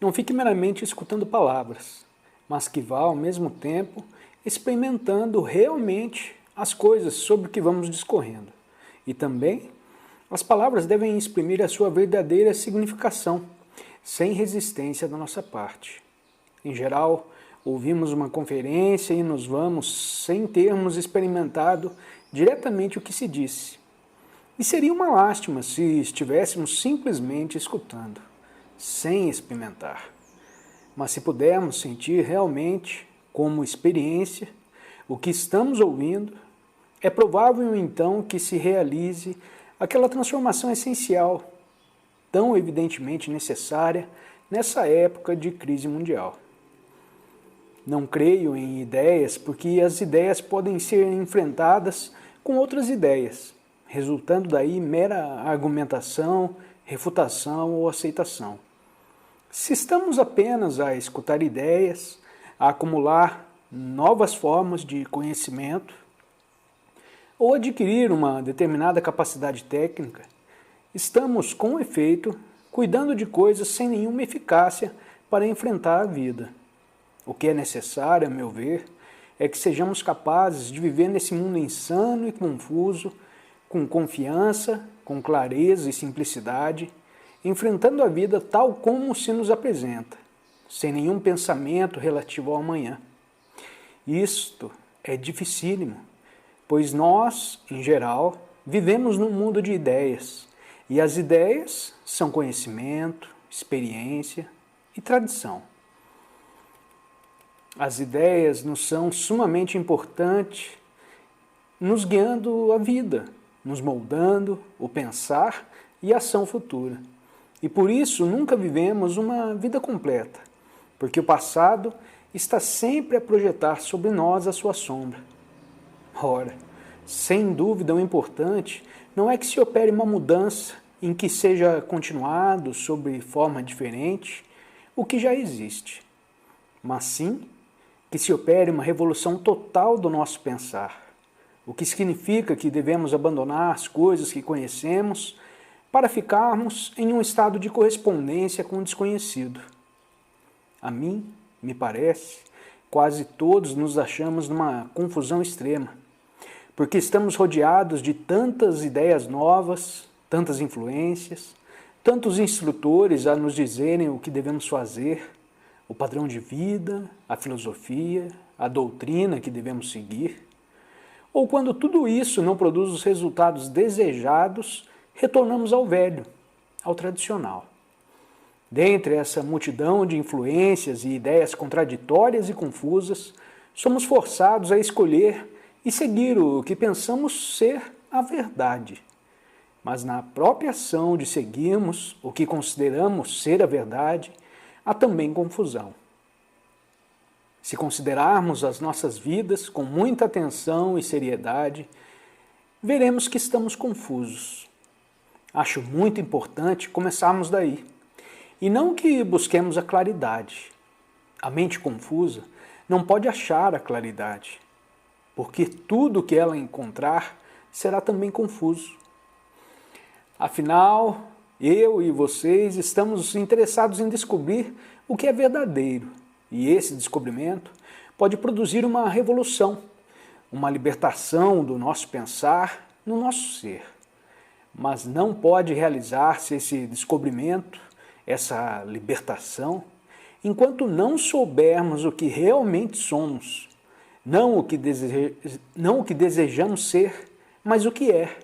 Não fique meramente escutando palavras, mas que vá ao mesmo tempo experimentando realmente as coisas sobre o que vamos discorrendo. E também, as palavras devem exprimir a sua verdadeira significação, sem resistência da nossa parte. Em geral, ouvimos uma conferência e nos vamos sem termos experimentado diretamente o que se disse. E seria uma lástima se estivéssemos simplesmente escutando, sem experimentar. Mas se pudermos sentir realmente, como experiência, o que estamos ouvindo, é provável então que se realize aquela transformação essencial, tão evidentemente necessária nessa época de crise mundial. Não creio em ideias porque as ideias podem ser enfrentadas com outras ideias, resultando daí mera argumentação, refutação ou aceitação. Se estamos apenas a escutar ideias, a acumular novas formas de conhecimento ou adquirir uma determinada capacidade técnica, estamos, com efeito, cuidando de coisas sem nenhuma eficácia para enfrentar a vida. O que é necessário, a meu ver, é que sejamos capazes de viver nesse mundo insano e confuso, com confiança, com clareza e simplicidade, enfrentando a vida tal como se nos apresenta, sem nenhum pensamento relativo ao amanhã. Isto é dificílimo, pois nós, em geral, vivemos num mundo de ideias, e as ideias são conhecimento, experiência e tradição. As ideias nos são sumamente importantes, nos guiando a vida, nos moldando o pensar e a ação futura. E por isso nunca vivemos uma vida completa, porque o passado está sempre a projetar sobre nós a sua sombra. Ora, sem dúvida o importante não é que se opere uma mudança em que seja continuado sob forma diferente o que já existe, mas sim que se opere uma revolução total do nosso pensar, o que significa que devemos abandonar as coisas que conhecemos para ficarmos em um estado de correspondência com o desconhecido. A mim, me parece, quase todos nos achamos numa confusão extrema, porque estamos rodeados de tantas ideias novas, tantas influências, tantos instrutores a nos dizerem o que devemos fazer, o padrão de vida, a filosofia, a doutrina que devemos seguir. Ou quando tudo isso não produz os resultados desejados, retornamos ao velho, ao tradicional. Dentre essa multidão de influências e ideias contraditórias e confusas, somos forçados a escolher e seguir o que pensamos ser a verdade. Mas na própria ação de seguirmos o que consideramos ser a verdade, há também confusão. Se considerarmos as nossas vidas com muita atenção e seriedade, veremos que estamos confusos. Acho muito importante começarmos daí, e não que busquemos a claridade. A mente confusa não pode achar a claridade, porque tudo o que ela encontrar será também confuso. Afinal, eu e vocês estamos interessados em descobrir o que é verdadeiro, e esse descobrimento pode produzir uma revolução, uma libertação do nosso pensar no nosso ser. Mas não pode realizar-se esse descobrimento, essa libertação, enquanto não soubermos o que realmente somos, não o que desejamos ser, mas o que é.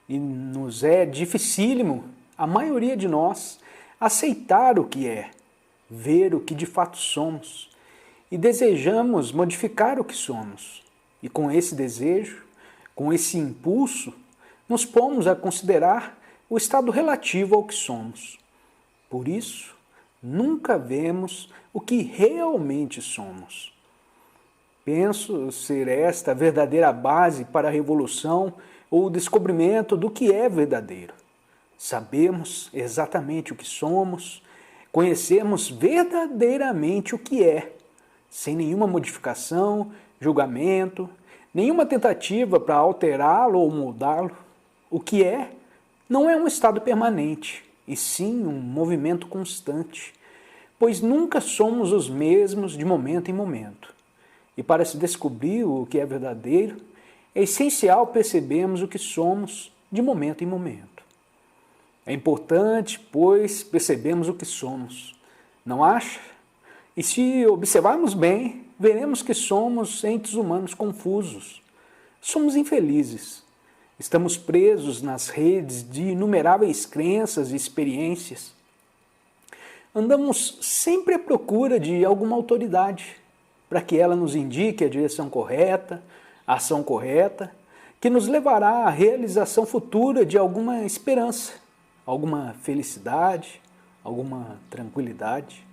E nos é dificílimo, a maioria de nós, aceitar o que é, ver o que de fato somos, e desejamos modificar o que somos. E com esse desejo, com esse impulso, nos pomos a considerar o estado relativo ao que somos. Por isso, nunca vemos o que realmente somos. Penso ser esta a verdadeira base para a revolução ou o descobrimento do que é verdadeiro. Sabemos exatamente o que somos, conhecemos verdadeiramente o que é, sem nenhuma modificação, julgamento, nenhuma tentativa para alterá-lo ou moldá-lo. O que é não é um estado permanente, e sim um movimento constante, pois nunca somos os mesmos de momento em momento. E para se descobrir o que é verdadeiro, é essencial percebermos o que somos de momento em momento. É importante, pois, percebermos o que somos. Não acha? E se observarmos bem, veremos que somos entes humanos confusos. Somos infelizes. Estamos presos nas redes de inumeráveis crenças e experiências. Andamos sempre à procura de alguma autoridade, para que ela nos indique a direção correta, a ação correta, que nos levará à realização futura de alguma esperança, alguma felicidade, alguma tranquilidade.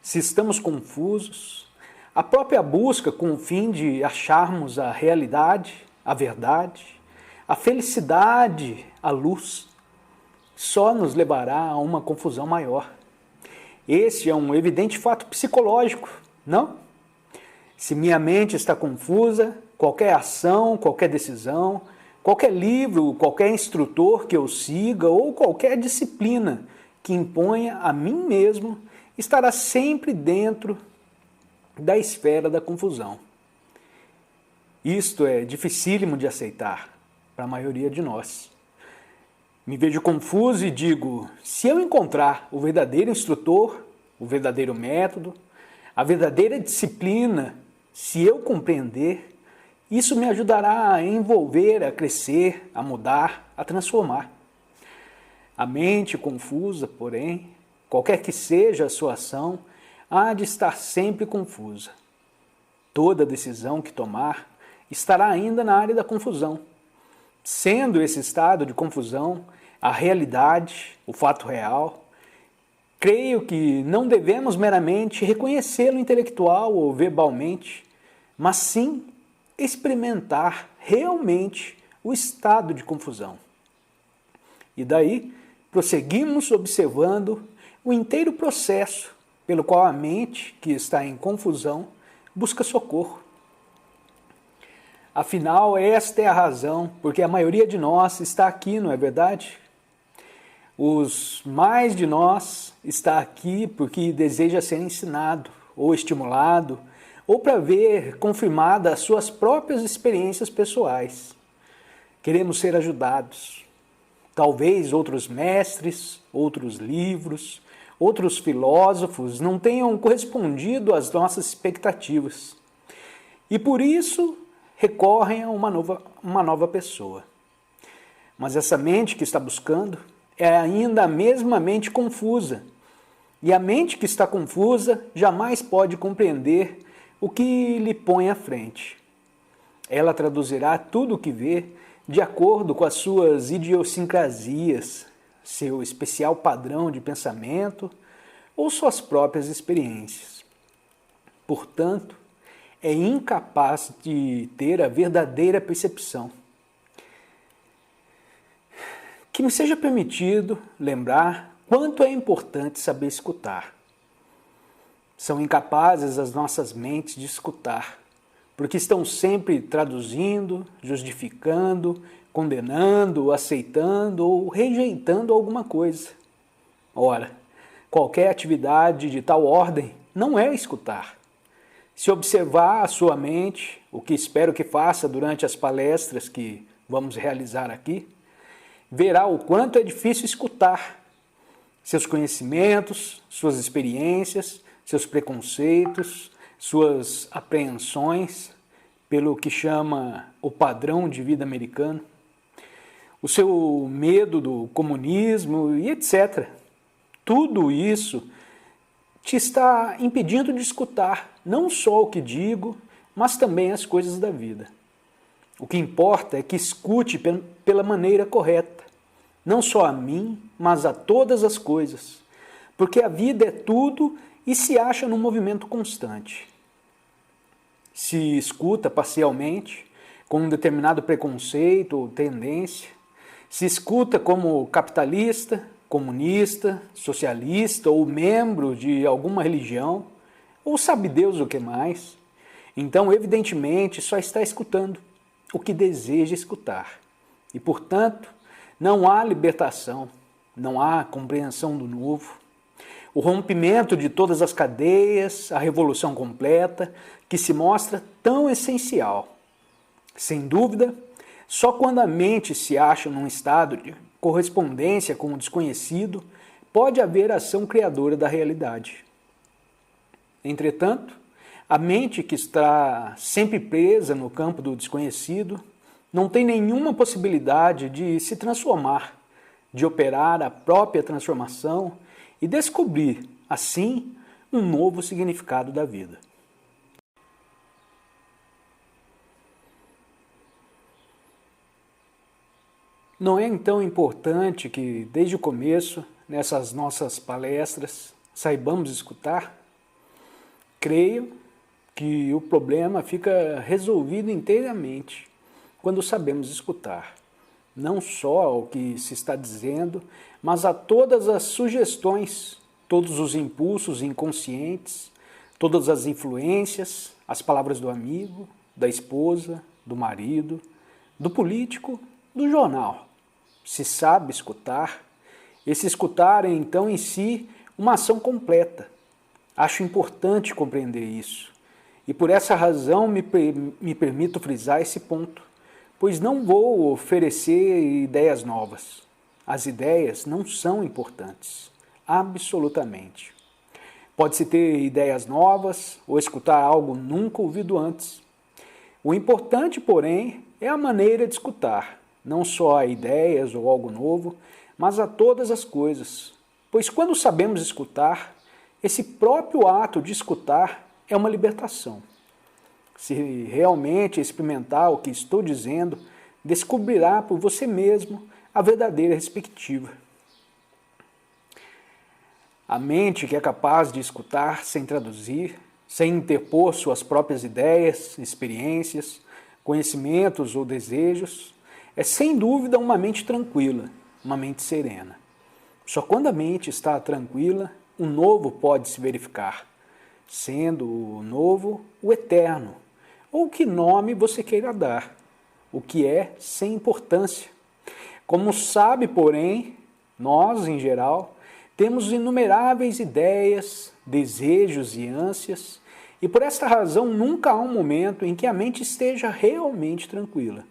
Se estamos confusos, a própria busca com o fim de acharmos a realidade, a verdade, a felicidade, a luz, só nos levará a uma confusão maior. Esse é um evidente fato psicológico, não? Se minha mente está confusa, qualquer ação, qualquer decisão, qualquer livro, qualquer instrutor que eu siga ou qualquer disciplina que imponha a mim mesmo estará sempre dentro da esfera da confusão. Isto é dificílimo de aceitar para a maioria de nós. Me vejo confuso e digo, se eu encontrar o verdadeiro instrutor, o verdadeiro método, a verdadeira disciplina, se eu compreender, isso me ajudará a envolver, a crescer, a mudar, a transformar. A mente confusa, porém, qualquer que seja a sua ação, há de estar sempre confusa. Toda decisão que tomar estará ainda na área da confusão. Sendo esse estado de confusão a realidade, o fato real, creio que não devemos meramente reconhecê-lo intelectual ou verbalmente, mas sim experimentar realmente o estado de confusão. E daí prosseguimos observando o inteiro processo pelo qual a mente, que está em confusão, busca socorro. Afinal, esta é a razão porque a maioria de nós está aqui, não é verdade? Os mais de nós está aqui porque deseja ser ensinado ou estimulado ou para ver confirmadas as suas próprias experiências pessoais. Queremos ser ajudados. Talvez outros mestres, outros livros, outros filósofos não tenham correspondido às nossas expectativas. E por isso recorrem a uma nova pessoa. Mas essa mente que está buscando é ainda a mesma mente confusa. E a mente que está confusa jamais pode compreender o que lhe põe à frente. Ela traduzirá tudo o que vê de acordo com as suas idiosincrasias, seu especial padrão de pensamento ou suas próprias experiências. Portanto, é incapaz de ter a verdadeira percepção. Que me seja permitido lembrar quanto é importante saber escutar. São incapazes as nossas mentes de escutar, porque estão sempre traduzindo, justificando, condenando, aceitando ou rejeitando alguma coisa. Ora, qualquer atividade de tal ordem não é escutar. Se observar a sua mente, o que espero que faça durante as palestras que vamos realizar aqui, verá o quanto é difícil escutar seus conhecimentos, suas experiências, seus preconceitos, suas apreensões pelo que chama o padrão de vida americano, o seu medo do comunismo e etc. Tudo isso te está impedindo de escutar não só o que digo, mas também as coisas da vida. O que importa é que escute pela maneira correta, não só a mim, mas a todas as coisas, porque a vida é tudo e se acha num movimento constante. Se escuta parcialmente, com um determinado preconceito ou tendência, se escuta como capitalista, comunista, socialista ou membro de alguma religião, ou sabe Deus o que mais, então evidentemente só está escutando o que deseja escutar. E, portanto, não há libertação, não há compreensão do novo. o rompimento de todas as cadeias, a revolução completa, que se mostra tão essencial. Sem dúvida, só quando a mente se acha num estado de correspondência com o desconhecido, pode haver ação criadora da realidade. Entretanto, a mente que está sempre presa no campo do desconhecido não tem nenhuma possibilidade de se transformar, de operar a própria transformação e descobrir, assim, um novo significado da vida. Não é então importante que, desde o começo, nessas nossas palestras, saibamos escutar? Creio que o problema fica resolvido inteiramente quando sabemos escutar, não só ao que se está dizendo, mas a todas as sugestões, todos os impulsos inconscientes, todas as influências, as palavras do amigo, da esposa, do marido, do político, do jornal. Se sabe escutar, esse escutar é então em si uma ação completa. Acho importante compreender isso. E por essa razão me permito frisar esse ponto, pois não vou oferecer ideias novas. As ideias não são importantes, absolutamente. Pode-se ter ideias novas ou escutar algo nunca ouvido antes. O importante, porém, é a maneira de escutar, não só a ideias ou algo novo, mas a todas as coisas. Pois quando sabemos escutar, esse próprio ato de escutar é uma libertação. Se realmente experimentar o que estou dizendo, descobrirá por você mesmo a verdadeira perspectiva. A mente que é capaz de escutar sem traduzir, sem interpor suas próprias ideias, experiências, conhecimentos ou desejos, é sem dúvida uma mente tranquila, uma mente serena. Só quando a mente está tranquila, o novo pode se verificar, sendo o novo o eterno, ou que nome você queira dar, o que é sem importância. Como sabe, porém, nós, em geral, temos inumeráveis ideias, desejos e ânsias, e por esta razão nunca há um momento em que a mente esteja realmente tranquila.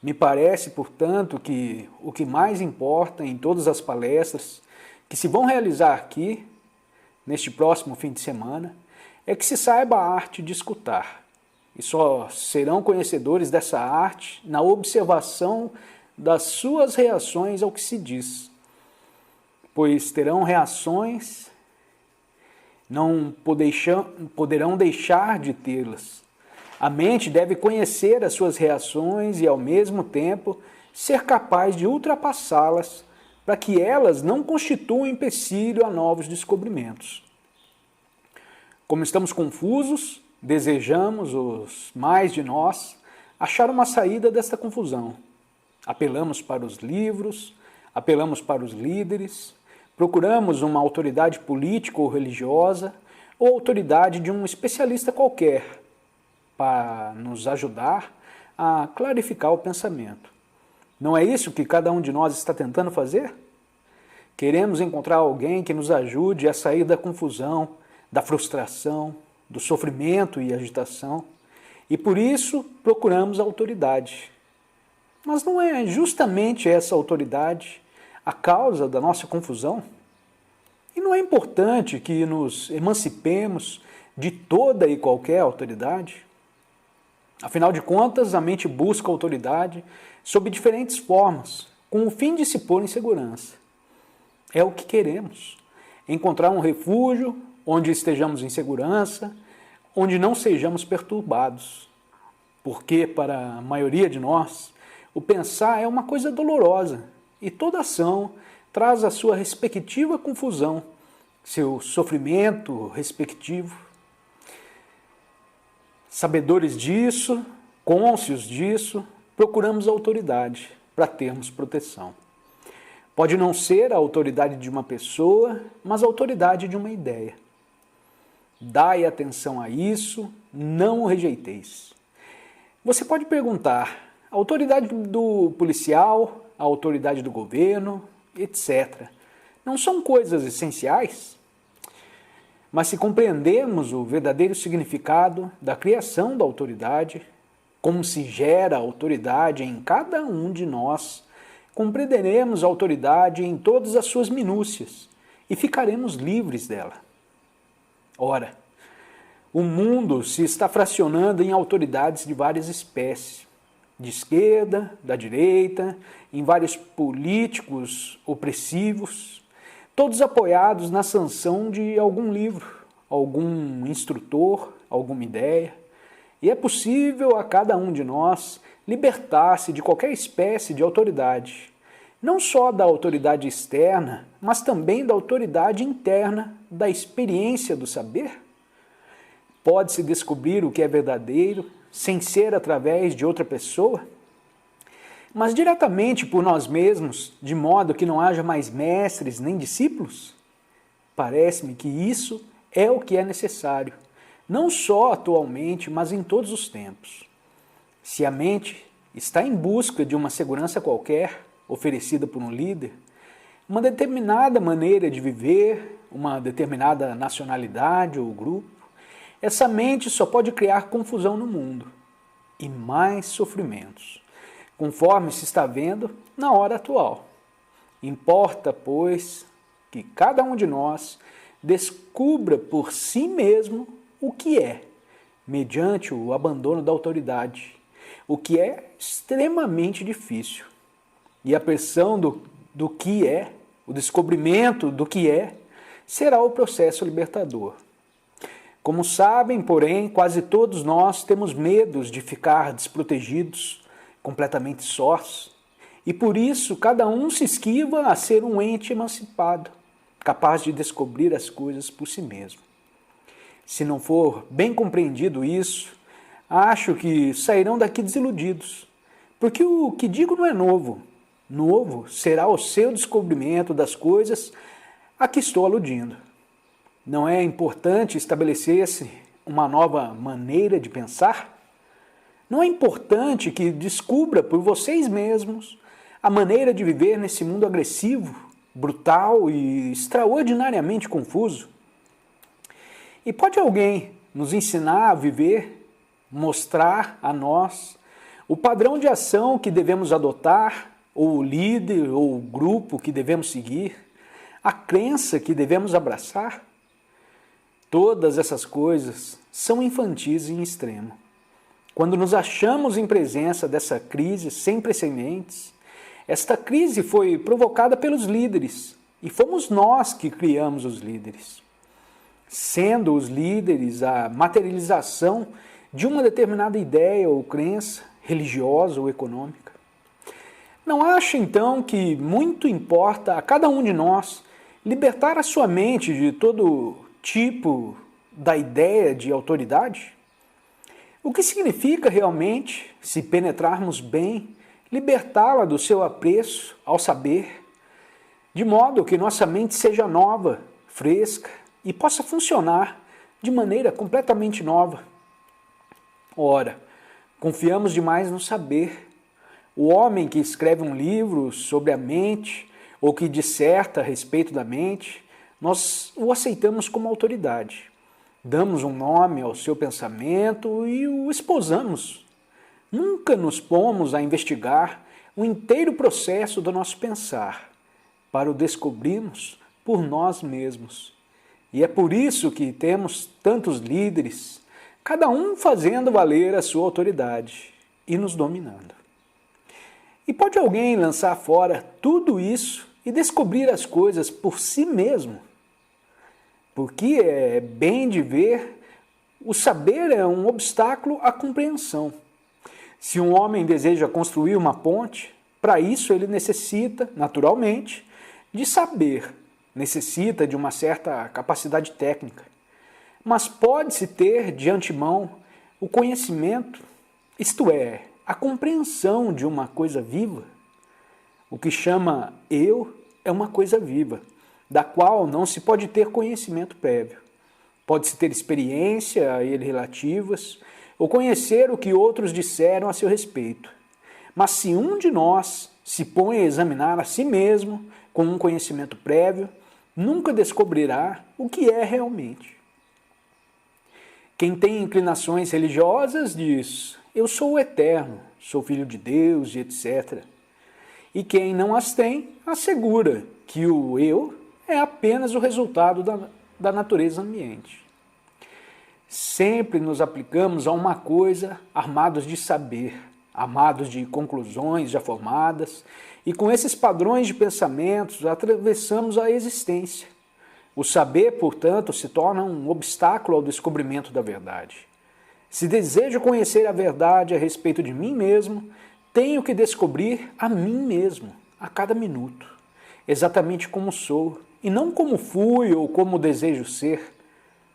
Me parece, portanto, que o que mais importa em todas as palestras que se vão realizar aqui, neste próximo fim de semana, é que se saiba a arte de escutar. E só serão conhecedores dessa arte na observação das suas reações ao que se diz. Pois terão reações, não poderão deixar de tê-las. A mente deve conhecer as suas reações e, ao mesmo tempo, ser capaz de ultrapassá-las para que elas não constituam empecilho a novos descobrimentos. Como estamos confusos, desejamos, os mais de nós, achar uma saída desta confusão. Apelamos para os livros, apelamos para os líderes, procuramos uma autoridade política ou religiosa ou autoridade de um especialista qualquer para nos ajudar a clarificar o pensamento. Não é isso que cada um de nós está tentando fazer? Queremos encontrar alguém que nos ajude a sair da confusão, da frustração, do sofrimento e agitação, e por isso procuramos a autoridade. Mas não é justamente essa autoridade a causa da nossa confusão? E não é importante que nos emancipemos de toda e qualquer autoridade? Afinal de contas, a mente busca autoridade sob diferentes formas, com o fim de se pôr em segurança. É o que queremos: encontrar um refúgio onde estejamos em segurança, onde não sejamos perturbados. Porque, para a maioria de nós, o pensar é uma coisa dolorosa e toda ação traz a sua respectiva confusão, seu sofrimento respectivo. Sabedores disso, cônscios disso, procuramos autoridade para termos proteção. Pode não ser a autoridade de uma pessoa, mas a autoridade de uma ideia. Dai atenção a isso, não o rejeiteis. Você pode perguntar: a autoridade do policial, a autoridade do governo, etc. não são coisas essenciais? Mas se compreendermos o verdadeiro significado da criação da autoridade, como se gera a autoridade em cada um de nós, compreenderemos a autoridade em todas as suas minúcias e ficaremos livres dela. Ora, o mundo se está fracionando em autoridades de várias espécies, de esquerda, da direita, em vários políticos opressivos, todos apoiados na sanção de algum livro, algum instrutor, alguma ideia. E é possível a cada um de nós libertar-se de qualquer espécie de autoridade, não só da autoridade externa, mas também da autoridade interna da experiência do saber. Pode-se descobrir o que é verdadeiro sem ser através de outra pessoa, mas diretamente por nós mesmos, de modo que não haja mais mestres nem discípulos? Parece-me que isso é o que é necessário, não só atualmente, mas em todos os tempos. Se a mente está em busca de uma segurança qualquer, oferecida por um líder, uma determinada maneira de viver, uma determinada nacionalidade ou grupo, essa mente só pode criar confusão no mundo e mais sofrimentos, conforme se está vendo na hora atual. Importa, pois, que cada um de nós descubra por si mesmo o que é, mediante o abandono da autoridade, o que é extremamente difícil. E a pressão do que é, o descobrimento do que é, será o processo libertador. Como sabem, porém, quase todos nós temos medos de ficar desprotegidos, completamente sós, e por isso cada um se esquiva a ser um ente emancipado, capaz de descobrir as coisas por si mesmo. Se não for bem compreendido isso, acho que sairão daqui desiludidos, porque o que digo não é novo. Novo será o seu descobrimento das coisas a que estou aludindo. Não é importante estabelecer-se uma nova maneira de pensar? Não é importante que descubra por vocês mesmos a maneira de viver nesse mundo agressivo, brutal e extraordinariamente confuso? E pode alguém nos ensinar a viver, mostrar a nós o padrão de ação que devemos adotar, ou o líder ou o grupo que devemos seguir, a crença que devemos abraçar? Todas essas coisas são infantis em extremo. Quando nos achamos em presença dessa crise sem precedentes, esta crise foi provocada pelos líderes e fomos nós que criamos os líderes. Sendo os líderes a materialização de uma determinada ideia ou crença, religiosa ou econômica. Não acha então que muito importa a cada um de nós libertar a sua mente de todo tipo da ideia de autoridade? O que significa realmente, se penetrarmos bem, libertá-la do seu apreço ao saber, de modo que nossa mente seja nova, fresca e possa funcionar de maneira completamente nova? Ora, confiamos demais no saber. O homem que escreve um livro sobre a mente ou que disserta a respeito da mente, nós o aceitamos como autoridade. Damos um nome ao seu pensamento e o esposamos. Nunca nos pomos a investigar o inteiro processo do nosso pensar, para o descobrirmos por nós mesmos. E é por isso que temos tantos líderes, cada um fazendo valer a sua autoridade e nos dominando. E pode alguém lançar fora tudo isso e descobrir as coisas por si mesmo? Porque é bem de ver, o saber é um obstáculo à compreensão. Se um homem deseja construir uma ponte, para isso ele necessita, naturalmente, de saber, necessita de uma certa capacidade técnica. Mas pode-se ter de antemão o conhecimento, isto é, a compreensão de uma coisa viva. O que chama eu é uma coisa viva, da qual não se pode ter conhecimento prévio. Pode-se ter experiência a ele relativas, ou conhecer o que outros disseram a seu respeito. Mas se um de nós se põe a examinar a si mesmo com um conhecimento prévio, nunca descobrirá o que é realmente. Quem tem inclinações religiosas diz: eu sou o eterno, sou filho de Deus e etc. E quem não as tem, assegura que o eu é apenas o resultado da natureza ambiente. Sempre nos aplicamos a uma coisa armados de saber, armados de conclusões já formadas, e com esses padrões de pensamentos atravessamos a existência. O saber, portanto, se torna um obstáculo ao descobrimento da verdade. Se desejo conhecer a verdade a respeito de mim mesmo, tenho que descobrir a mim mesmo, a cada minuto, exatamente como sou, e não como fui ou como desejo ser.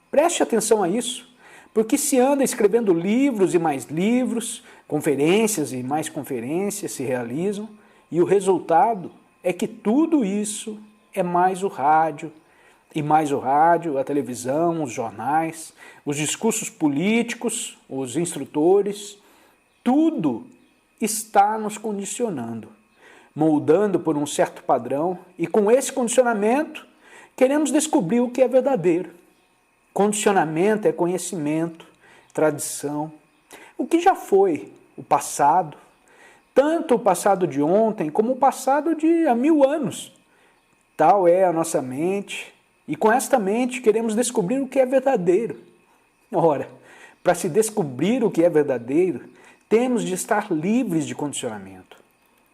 Preste atenção a isso, porque se anda escrevendo livros e mais livros, conferências e mais conferências se realizam, e o resultado é que tudo isso é mais o rádio, e mais o rádio, a televisão, os jornais, os discursos políticos, os instrutores, tudo está nos condicionando, moldando por um certo padrão, e com esse condicionamento queremos descobrir o que é verdadeiro. Condicionamento é conhecimento, tradição, o que já foi, o passado, tanto o passado de ontem como o passado de há 1000 anos. Tal é a nossa mente, e com esta mente queremos descobrir o que é verdadeiro. Ora, para se descobrir o que é verdadeiro, temos de estar livres de condicionamento.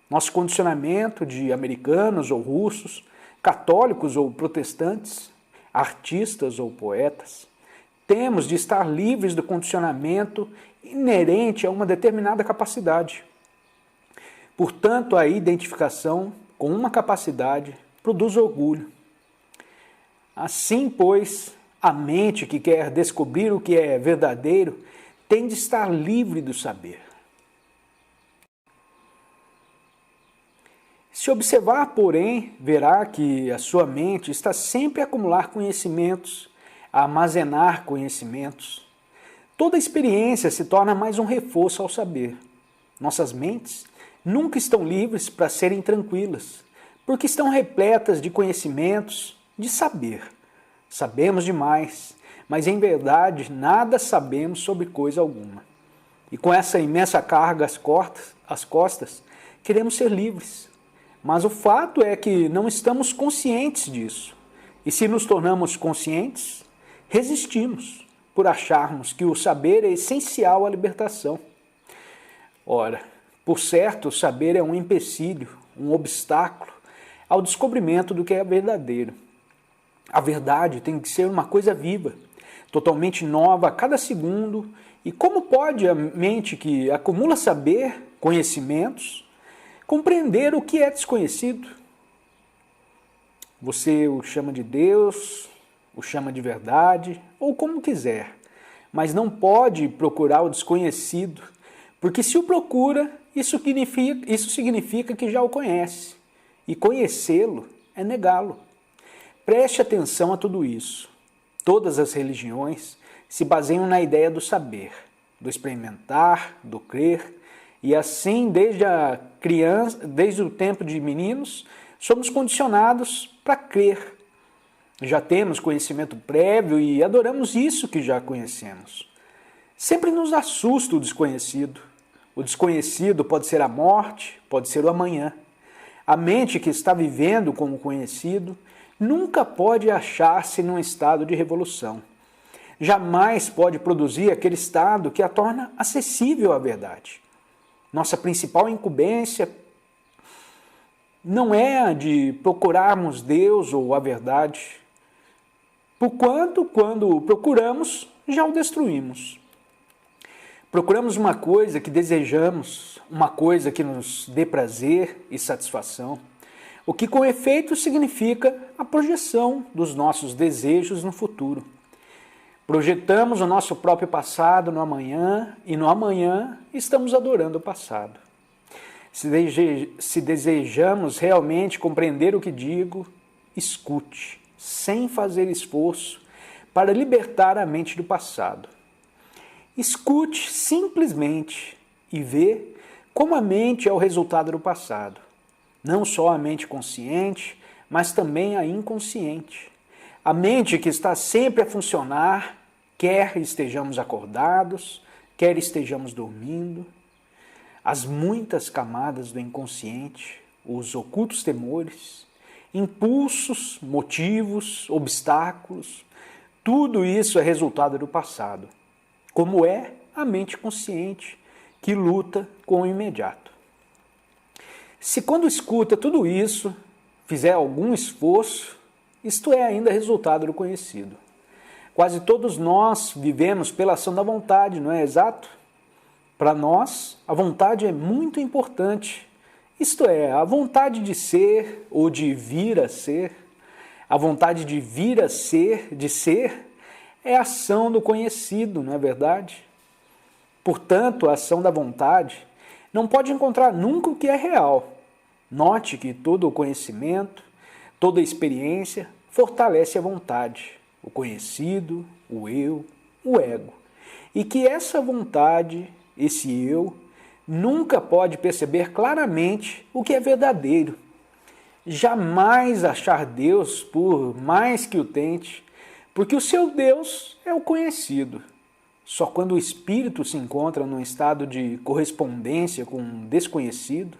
Nosso condicionamento de americanos ou russos, católicos ou protestantes, artistas ou poetas, temos de estar livres do condicionamento inerente a uma determinada capacidade. Portanto, a identificação com uma capacidade produz orgulho. Assim, pois, a mente que quer descobrir o que é verdadeiro tem de estar livre do saber. Se observar, porém, verá que a sua mente está sempre a acumular conhecimentos, a armazenar conhecimentos. Toda experiência se torna mais um reforço ao saber. Nossas mentes nunca estão livres para serem tranquilas, porque estão repletas de conhecimentos, de saber. Sabemos demais, mas em verdade nada sabemos sobre coisa alguma. E com essa imensa carga às costas, queremos ser livres. Mas o fato é que não estamos conscientes disso. E se nos tornamos conscientes, resistimos por acharmos que o saber é essencial à libertação. Ora, por certo, o saber é um empecilho, um obstáculo ao descobrimento do que é verdadeiro. A verdade tem que ser uma coisa viva, totalmente nova a cada segundo. E como pode a mente que acumula saber, conhecimentos, compreender o que é desconhecido? Você o chama de Deus, o chama de verdade, ou como quiser, mas não pode procurar o desconhecido, porque se o procura, isso significa que já o conhece, e conhecê-lo é negá-lo. Preste atenção a tudo isso. Todas as religiões se baseiam na ideia do saber, do experimentar, do crer, e assim, desde o tempo de meninos, somos condicionados para crer. Já temos conhecimento prévio e adoramos isso que já conhecemos. Sempre nos assusta o desconhecido. O desconhecido pode ser a morte, pode ser o amanhã. A mente que está vivendo com o conhecido nunca pode achar-se num estado de revolução. Jamais pode produzir aquele estado que a torna acessível à verdade. Nossa principal incumbência não é a de procurarmos Deus ou a verdade, porquanto, quando o procuramos, já o destruímos. Procuramos uma coisa que desejamos, uma coisa que nos dê prazer e satisfação, o que com efeito significa a projeção dos nossos desejos no futuro. Projetamos o nosso próprio passado no amanhã e no amanhã estamos adorando o passado. Se desejamos realmente compreender o que digo, escute, sem fazer esforço, para libertar a mente do passado. Escute simplesmente e vê como a mente é o resultado do passado. Não só a mente consciente, mas também a inconsciente. A mente que está sempre a funcionar quer estejamos acordados, quer estejamos dormindo. As muitas camadas do inconsciente, os ocultos temores, impulsos, motivos, obstáculos, tudo isso é resultado do passado, como é a mente consciente que luta com o imediato. Se quando escuta tudo isso, fizer algum esforço, isto é ainda resultado do conhecido. Quase todos nós vivemos pela ação da vontade, não é exato? Para nós, a vontade é muito importante. Isto é, a vontade de ser ou de vir a ser, a vontade de vir a ser, de ser, é a ação do conhecido, não é verdade? Portanto, a ação da vontade não pode encontrar nunca o que é real. Note que todo o conhecimento, toda a experiência fortalece a vontade, o conhecido, o eu, o ego. E que essa vontade, esse eu, nunca pode perceber claramente o que é verdadeiro. Jamais achar Deus por mais que o tente, porque o seu Deus é o conhecido. Só quando o espírito se encontra num estado de correspondência com um desconhecido,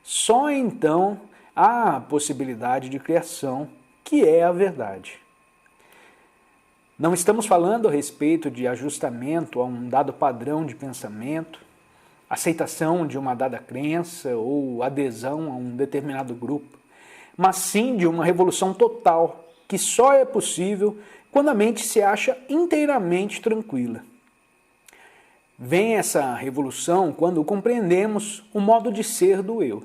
só então há a possibilidade de criação, que é a verdade. Não estamos falando a respeito de ajustamento a um dado padrão de pensamento, aceitação de uma dada crença ou adesão a um determinado grupo, mas sim de uma revolução total, que só é possível quando a mente se acha inteiramente tranquila. Vem essa revolução quando compreendemos o modo de ser do eu.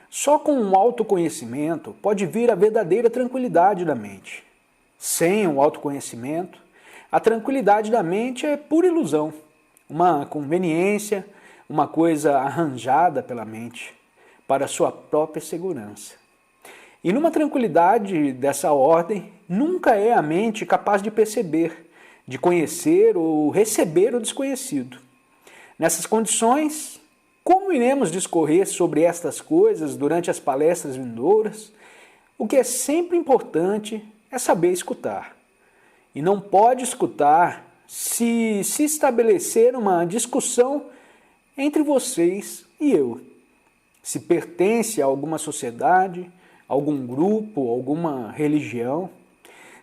Só com um autoconhecimento pode vir a verdadeira tranquilidade da mente. Sem o autoconhecimento, a tranquilidade da mente é pura ilusão, uma conveniência, uma coisa arranjada pela mente para sua própria segurança. E numa tranquilidade dessa ordem, nunca é a mente capaz de perceber, de conhecer ou receber o desconhecido. Nessas condições, como iremos discorrer sobre estas coisas durante as palestras vindouras? O que é sempre importante é saber escutar. E não pode escutar se estabelecer uma discussão entre vocês e eu. Se pertence a alguma sociedade, algum grupo, alguma religião,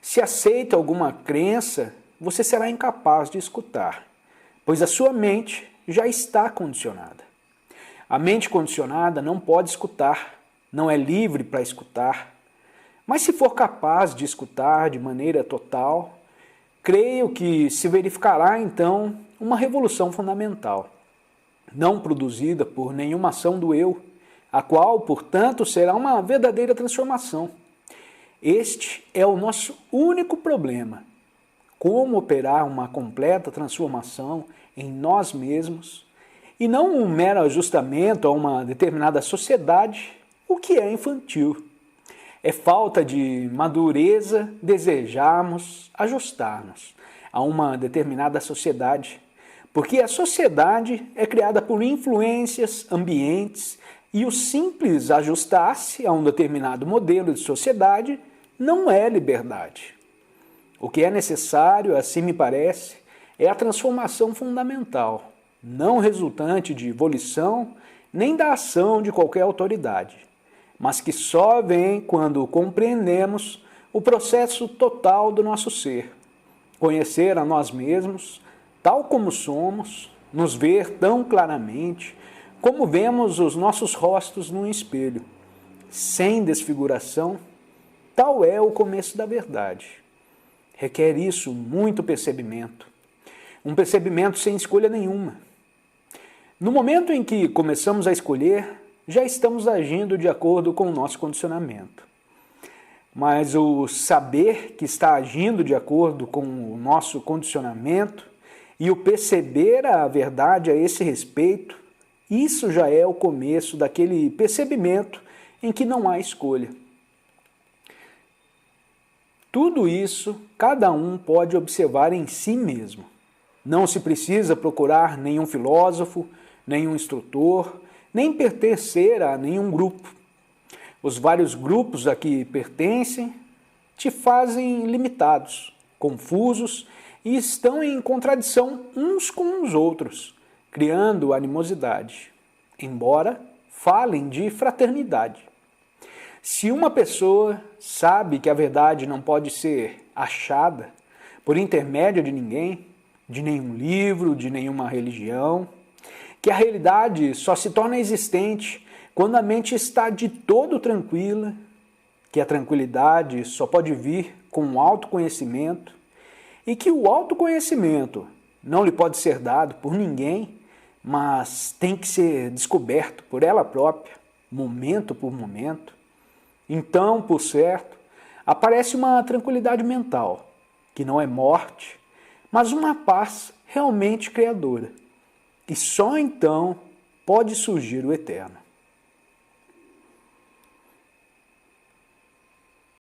se aceita alguma crença, você será incapaz de escutar, pois a sua mente já está condicionada. A mente condicionada não pode escutar, não é livre para escutar, mas se for capaz de escutar de maneira total, creio que se verificará então uma revolução fundamental, não produzida por nenhuma ação do eu, a qual, portanto, será uma verdadeira transformação. Este é o nosso único problema. Como operar uma completa transformação em nós mesmos e não um mero ajustamento a uma determinada sociedade, o que é infantil. É falta de madureza desejarmos ajustar-nos a uma determinada sociedade, porque a sociedade é criada por influências, ambientes, e o simples ajustar-se a um determinado modelo de sociedade não é liberdade. O que é necessário, assim me parece, é a transformação fundamental, não resultante de volição nem da ação de qualquer autoridade, mas que só vem quando compreendemos o processo total do nosso ser, conhecer a nós mesmos, tal como somos, nos ver tão claramente, como vemos os nossos rostos num espelho, sem desfiguração. Tal é o começo da verdade. Requer isso muito percebimento, um percebimento sem escolha nenhuma. No momento em que começamos a escolher, já estamos agindo de acordo com o nosso condicionamento. Mas o saber que está agindo de acordo com o nosso condicionamento e o perceber a verdade a esse respeito, isso já é o começo daquele percebimento em que não há escolha. Tudo isso cada um pode observar em si mesmo. Não se precisa procurar nenhum filósofo, nenhum instrutor, nem pertencer a nenhum grupo. Os vários grupos a que pertencem te fazem limitados, confusos e estão em contradição uns com os outros, criando animosidade, embora falem de fraternidade. Se uma pessoa sabe que a verdade não pode ser achada por intermédio de ninguém, de nenhum livro, de nenhuma religião, que a realidade só se torna existente quando a mente está de todo tranquila, que a tranquilidade só pode vir com o autoconhecimento e que o autoconhecimento não lhe pode ser dado por ninguém, mas tem que ser descoberto por ela própria, momento por momento. Então, por certo, aparece uma tranquilidade mental, que não é morte, mas uma paz realmente criadora. E só então pode surgir o eterno.